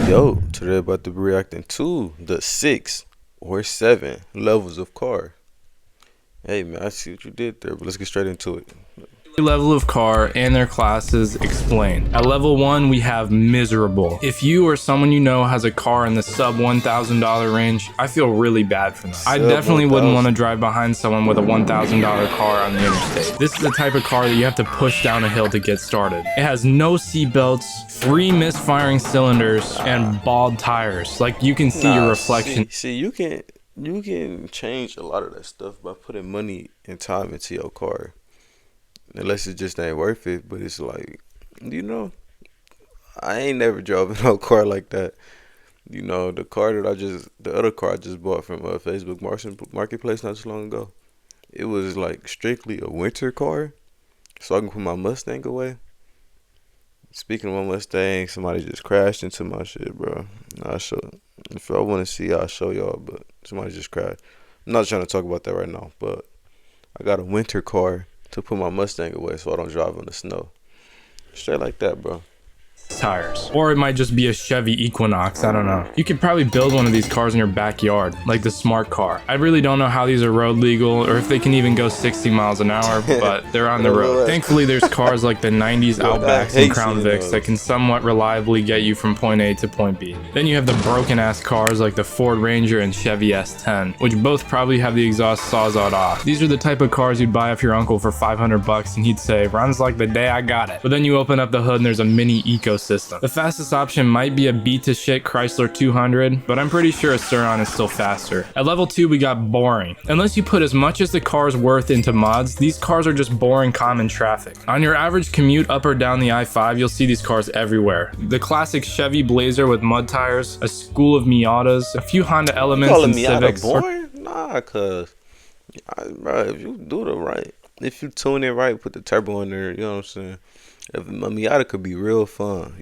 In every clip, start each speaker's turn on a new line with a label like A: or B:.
A: Yo, today about to be reacting to the 6 or 7 levels of car. Hey man, I see what you did there, but let's get straight into it.
B: Level of car and their classes explained. At level 1 we have miserable. If you or someone you know has a car in the sub $1,000 range, I feel really bad for them. I definitely wouldn't want to drive behind someone with a $1,000 car on the interstate. This is the type of car that you have to push down a hill to get started. It has no seat belts, 3 misfiring cylinders, and bald tires. Like you can see your reflection.
A: See, you can change a lot of that stuff by putting money and time into your car. Unless it just ain't worth it, but it's like, I ain't never drove no car like that. The other car I just bought from Facebook Marketplace not too long ago, it was like strictly a winter car, so I can put my Mustang away. Speaking of my Mustang, somebody just crashed into my shit, bro. If I want to see, I'll show y'all, but somebody just crashed. I'm not trying to talk about that right now, but I got a winter car to put my Mustang away so I don't drive in the snow. Straight like that, bro.
B: Tires, or it might just be a Chevy Equinox. I don't know. You could probably build one of these cars in your backyard, like the smart car. I really don't know how these are road legal or if they can even go 60 miles an hour, but they're on the road. Thankfully there's cars like the 90s Outbacks and Crown Vics that can somewhat reliably get you from point A to point B. Then you have the broken ass cars like the Ford Ranger and Chevy S10, which both probably have the exhaust sawzalled off. These are the type of cars you'd buy off your uncle for 500 bucks and he'd say runs like the day I got it. But then you open up the hood and there's a mini ecosystem. The fastest option might be a beat to shit Chrysler 200, but I'm pretty sure a Sur-Ron is still faster. At level 2 we got boring. Unless you put as much as the car's worth into mods, these cars are just boring common traffic. On your average commute up or down the I-5, you'll see these cars everywhere. The classic Chevy Blazer with mud tires, a school of Miatas, a few Honda Elements and Civics.
A: Boring? Nah, cuz bro, if you do it right, if you tune it right, put the turbo in there, you know what I'm saying? If a Miata could be real fun,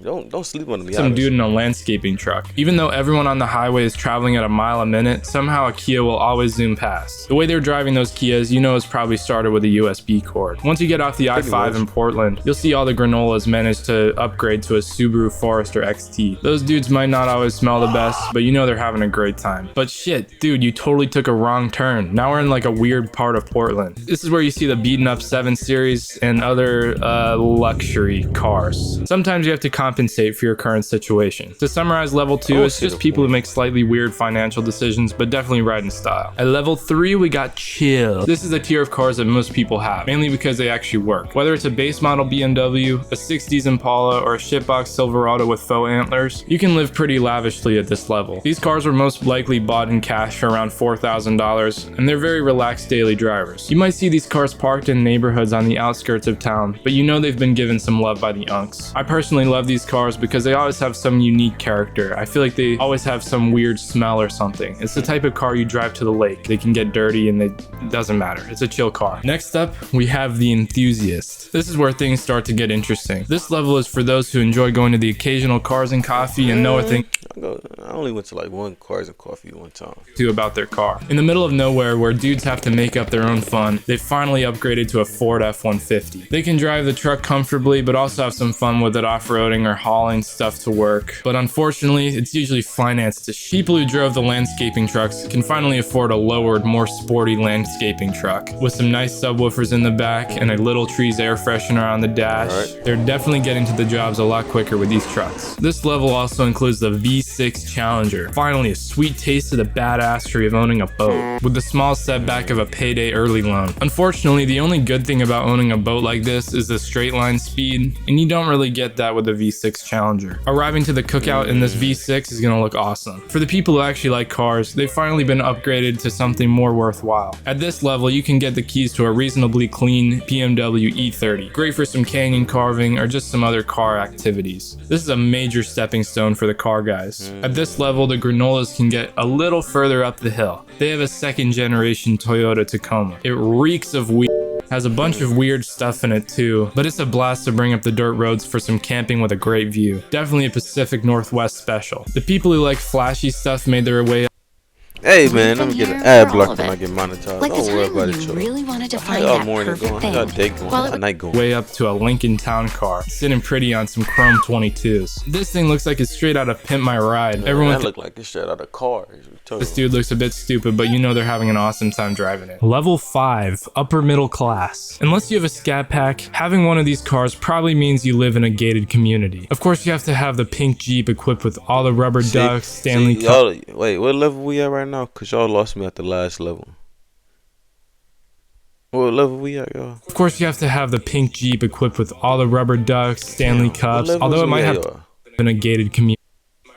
A: don't sleep on the Miata.
B: Some dude in a landscaping truck. Even though everyone on the highway is traveling at a mile a minute, somehow a Kia will always zoom past. The way they're driving those Kias, is probably started with a USB cord. Once you get off the I-5 in Portland, you'll see all the granolas manage to upgrade to a Subaru Forester XT. Those dudes might not always smell the best, but they're having a great time. But shit, dude, you totally took a wrong turn. Now we're in like a weird part of Portland. This is where you see the beaten up 7 Series and other luxury cars. Sometimes you have to compensate for your current situation. To summarize, level 2 is just people who make slightly weird financial decisions, but definitely ride in style. At level 3 we got chill. This is a tier of cars that most people have, mainly because they actually work. Whether it's a base model BMW, a 60s Impala, or a shitbox Silverado with faux antlers, you can live pretty lavishly at this level. These cars were most likely bought in cash for around $4,000, and they're very relaxed daily drivers. You might see these cars parked in neighborhoods on the outskirts of town, but they've been given some love by the unks. I personally love these cars because they always have some unique character. I feel like they always have some weird smell or something. It's the type of car you drive to the lake. They can get dirty and it doesn't matter. It's a chill car. Next up, we have the enthusiast. This is where things start to get interesting. This level is for those who enjoy going to the occasional Cars and Coffee and know a thing
A: I only went to like one Cars and Coffee one time.
B: About their car. In the middle of nowhere where dudes have to make up their own fun, they finally upgraded to a Ford F-150. They can drive the truck comfortably, but also have some fun with it off-roading or hauling stuff to work. But unfortunately, it's usually financed to people who drove the landscaping trucks can finally afford a lowered, more sporty landscaping truck. With some nice subwoofers in the back and a Little Trees air freshener on the dash, they're definitely getting to the jobs a lot quicker with these trucks. This level also includes the V6 Challenger. Finally, a sweet taste of the badassery of owning a boat, with the small setback of a payday early loan. Unfortunately, the only good thing about owning a boat like this is the straight line speed, and you don't really get that with the V6 Challenger. Arriving to the cookout in this V6 is gonna look awesome. For the people who actually like cars, they've finally been upgraded to something more worthwhile. At this level, you can get the keys to a reasonably clean BMW E30, great for some canyon carving or just some other car activities. This is a major stepping stone for the car guys. At this level, the granolas can get a little further up the hill. They have a 2nd generation Toyota Tacoma. It reeks of weed. Has a bunch of weird stuff in it too, but it's a blast to bring up the dirt roads for some camping with a great view. Definitely a Pacific Northwest special. The people who like flashy stuff made their way
A: Hey
C: We've
A: man, let
C: been
A: me get an
C: here
A: ad
C: for all
A: block
C: of
A: when I
C: it.
A: get monetized.
C: Like the
A: Don't worry
C: time
A: about
C: when
A: it,
C: you
A: y'all.
C: really wanted to
A: How
C: find
A: y'all
C: that
A: morning
C: perfect
A: going? How y'all
C: thing.
A: day going?
C: While
A: How
C: it
A: y'all night going?
B: Way up to a Lincoln Town Car, sitting pretty on some chrome 22s. This thing looks like it's straight out of Pimp My Ride.
A: Man,
B: Everyone
A: that look like it's straight out of car.
B: this dude looks a bit stupid, but you know they're having an awesome time driving it. Level 5, upper middle class. Unless you have a scat pack, having one of these cars probably means you live in a gated community. Of course, you have to have the pink Jeep equipped with all the rubber ducks, Stanley Cup.
A: Y'all, wait, what level we at right now? Cause y'all lost me at the last level. What level we at, y'all?
B: Of course, you have to have the pink Jeep equipped with all the rubber ducks, Stanley Cups, although it might have to be in a gated community.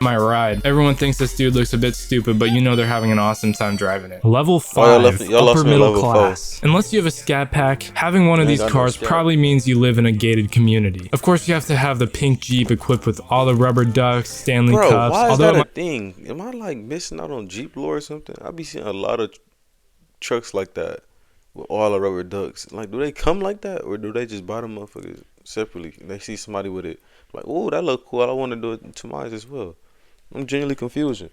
B: My ride. Everyone thinks this dude looks a bit stupid, but you know they're having an awesome time driving it. Level 5,
A: y'all lost
B: upper
A: me at
B: middle
A: level
B: class. Unless you have a scat pack, having one of these
A: got no
B: cars
A: scat.
B: probably means you live in a gated community. Of course, you have to have the pink Jeep equipped with all the rubber ducks, Stanley
A: Bro,
B: Cups,
A: why is
B: although
A: that
B: it
A: a
B: might
A: thing? Am I like missing out on Jeep lore or something? I be seeing a lot of trucks like that with all the rubber ducks. Like, do they come like that, or do they just buy them motherfuckers separately? They see somebody with it, like, oh, that look cool. I want to do it to mine as well. I'm genuinely confused.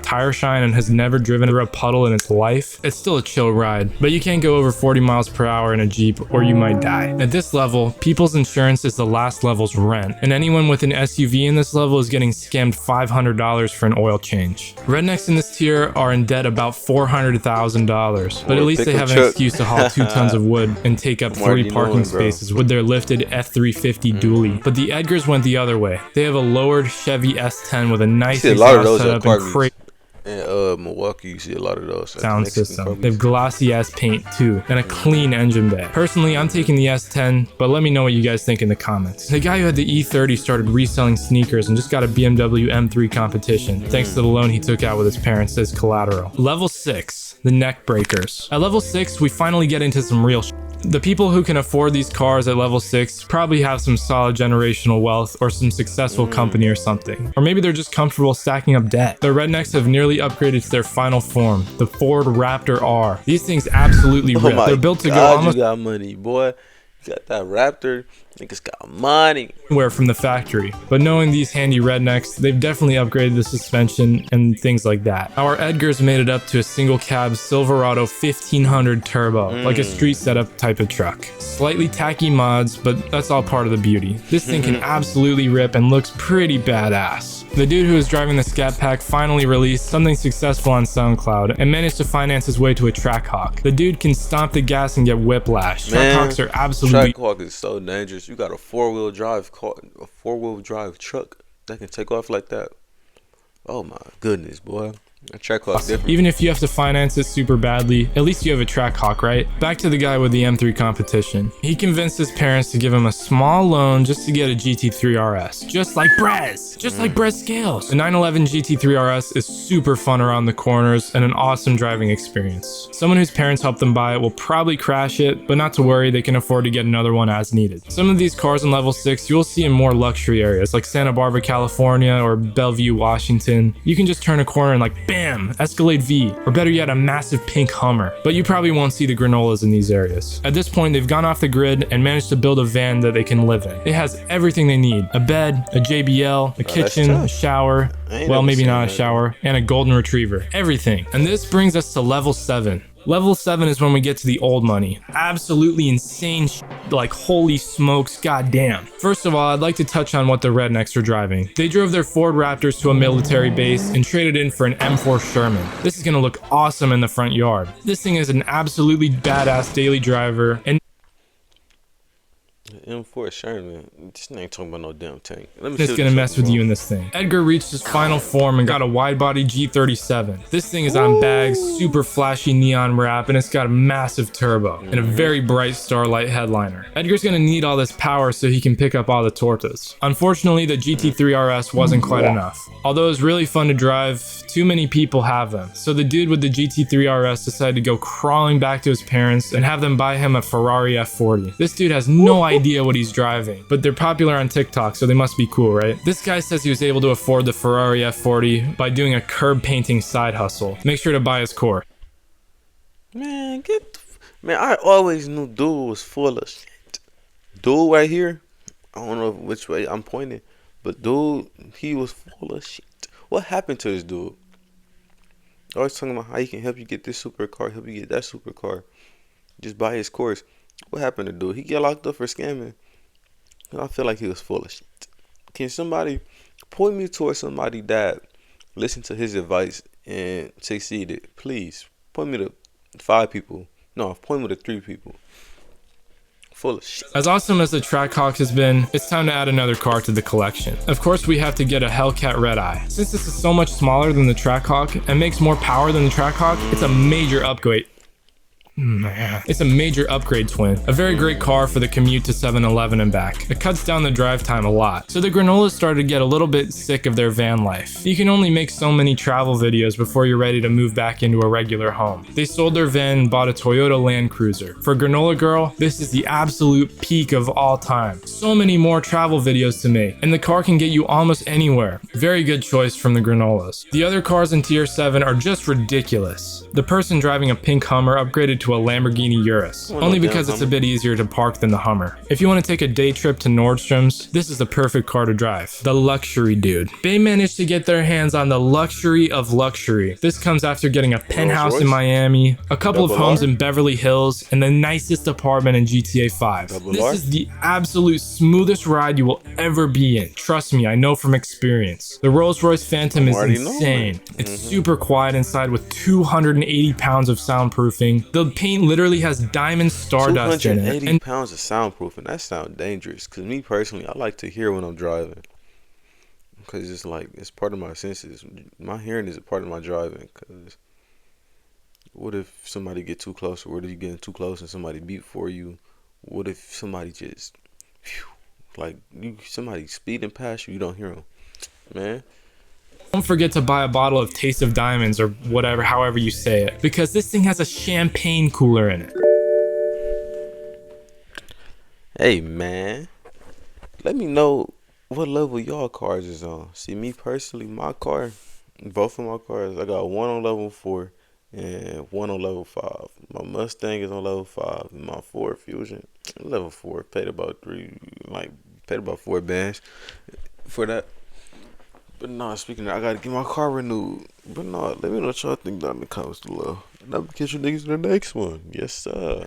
B: tire shine and has never driven through a puddle in its life, it's still a chill ride. But you can't go over 40 miles per hour in a Jeep or you might die. At this level, people's insurance is the last level's rent, and anyone with an SUV in this level is getting scammed $500 for an oil change. Rednecks in this tier are in debt about $400,000, but at least they have an excuse to haul 2 tons of wood and take up 3 parking spaces with their lifted F350 dually. But the Edgars went the other way. They have a lowered Chevy S10 with a nice exhaust setup and crazy
A: in Milwaukee, you see a lot of those
B: sound system. They have glossy ass paint too, and a clean engine bay. Personally, I'm taking the S10, but let me know what you guys think in the comments. The guy who had the E30 started reselling sneakers and just got a BMW M3 competition, thanks to the loan he took out with his parents as collateral. Level 6, the neck breakers. At level 6, we finally get into some real shit. The people who can afford these cars at level 6 probably have some solid generational wealth or some successful company or something. Or maybe they're just comfortable stacking up debt. The Rednecks have nearly upgraded to their final form, the Ford Raptor R. These things absolutely rip. They're built to go almost
A: you got money, boy. You got that Raptor. Niggas got money.
B: Anywhere from the factory. But knowing these handy rednecks, they've definitely upgraded the suspension and things like that. Our Edgars made it up to a single cab Silverado 1500 turbo, like a street setup type of truck. Slightly tacky mods, but that's all part of the beauty. This thing can absolutely rip and looks pretty badass. The dude who was driving the Scat Pack finally released something successful on SoundCloud and managed to finance his way to a Trackhawk. The dude can stomp the gas and get whiplash. Trackhawks are absolutely...
A: Trackhawk is so dangerous. You got a four-wheel drive car, a four-wheel drive truck that can take off like that. Oh my goodness, boy. A Trackhawk different.
B: Even if you have to finance it super badly, at least you have a Trackhawk, right? Back to the guy with the M3 competition. He convinced his parents to give him a small loan just to get a GT3 RS. Just like Brez! Just like Brez Scales! The 911 GT3 RS is super fun around the corners and an awesome driving experience. Someone whose parents helped them buy it will probably crash it, but not to worry, they can afford to get another one as needed. Some of these cars in level 6 you'll see in more luxury areas like Santa Barbara, California or Bellevue, Washington. You can just turn a corner and like bam, Escalade V, or better yet, a massive pink Hummer. But you probably won't see the granolas in these areas. At this point, they've gone off the grid and managed to build a van that they can live in. It has everything they need: a bed, a JBL, a kitchen, a shower, well, maybe not a shower, and a golden retriever. Everything. And this brings us to level 7. Level 7 is when we get to the old money. Absolutely insane like holy smokes, goddamn. First of all, I'd like to touch on what the Rednecks are driving. They drove their Ford Raptors to a military base and traded in for an M4 Sherman. This is gonna look awesome in the front yard. This thing is an absolutely badass daily driver, and
A: M4 Sherman. This ain't talking about no damn tank.
B: it's gonna mess with you in this thing. Edgar reached his final form and got a wide-body G37. This thing is on bags, super flashy neon wrap, and it's got a massive turbo and a very bright Starlight headliner. Edgar's gonna need all this power so he can pick up all the tortas. Unfortunately, the GT3 RS wasn't quite enough. Although it's really fun to drive, too many people have them. So the dude with the GT3 RS decided to go crawling back to his parents and have them buy him a Ferrari F40. This dude has no idea what he's driving, but they're popular on TikTok, so they must be cool, right? This guy says he was able to afford the Ferrari F40 by doing a curb painting side hustle. Make sure to buy his core.
A: Man, man, I always knew dude was full of shit. Dude right here, I don't know which way I'm pointing, but dude, he was full of shit. What happened to this dude? Always talking about how he can help you get this supercar, help you get that supercar. Just buy his course. What happened to dude? He get locked up for scamming. I feel like he was full of shit. Can somebody point me towards somebody that listened to his advice and succeeded? Please point me to 5 people. No, point me to 3 people. Full of shit.
B: As awesome as the Trackhawk has been, it's time to add another car to the collection. Of course, we have to get a Hellcat Redeye. Since this is so much smaller than the Trackhawk and makes more power than the Trackhawk, it's a major upgrade. It's a major upgrade twin. A very great car for the commute to 7-Eleven and back. It cuts down the drive time a lot. So the Granolas started to get a little bit sick of their van life. You can only make so many travel videos before you're ready to move back into a regular home. They sold their van and bought a Toyota Land Cruiser. For Granola Girl, this is the absolute peak of all time. So many more travel videos to make, and the car can get you almost anywhere. Very good choice from the Granolas. The other cars in tier 7 are just ridiculous. The person driving a pink Hummer upgraded to a Lamborghini Urus, only because it's a bit easier to park than the Hummer. If you want to take a day trip to Nordstrom's, this is the perfect car to drive. The luxury dude. They managed to get their hands on the luxury of luxury. This comes after getting a penthouse in Miami, a couple of homes in Beverly Hills, and the nicest apartment in GTA 5. This is the absolute smoothest ride you will ever be in. Trust me, I know from experience. The Rolls-Royce Phantom is insane. It's super quiet inside with 280 pounds of soundproofing. The paint literally has diamond stardust in it.
A: 280 pounds of soundproofing. That sounds dangerous. Cause me personally, I like to hear when I'm driving. Cause it's like it's part of my senses. My hearing is a part of my driving. Cause what if somebody get too close, or what if you get too close and somebody beat for you? What if somebody just somebody speeding past you, you don't hear them, man?
B: Don't forget to buy a bottle of Taste of Diamonds or whatever, however you say it, because this thing has a champagne cooler in it.
A: Hey man, let me know what level y'all cars is on. See, me personally, my car, both of my cars, I got one on level 4 and one on level 5. My Mustang is on level 5, and my Ford Fusion, level 4. Paid about 4 bands for that. But nah, speaking of that, I gotta get my car renewed. But nah, let me know what y'all think down in the comments below. And I'll catch you niggas in the next one. Yes, sir.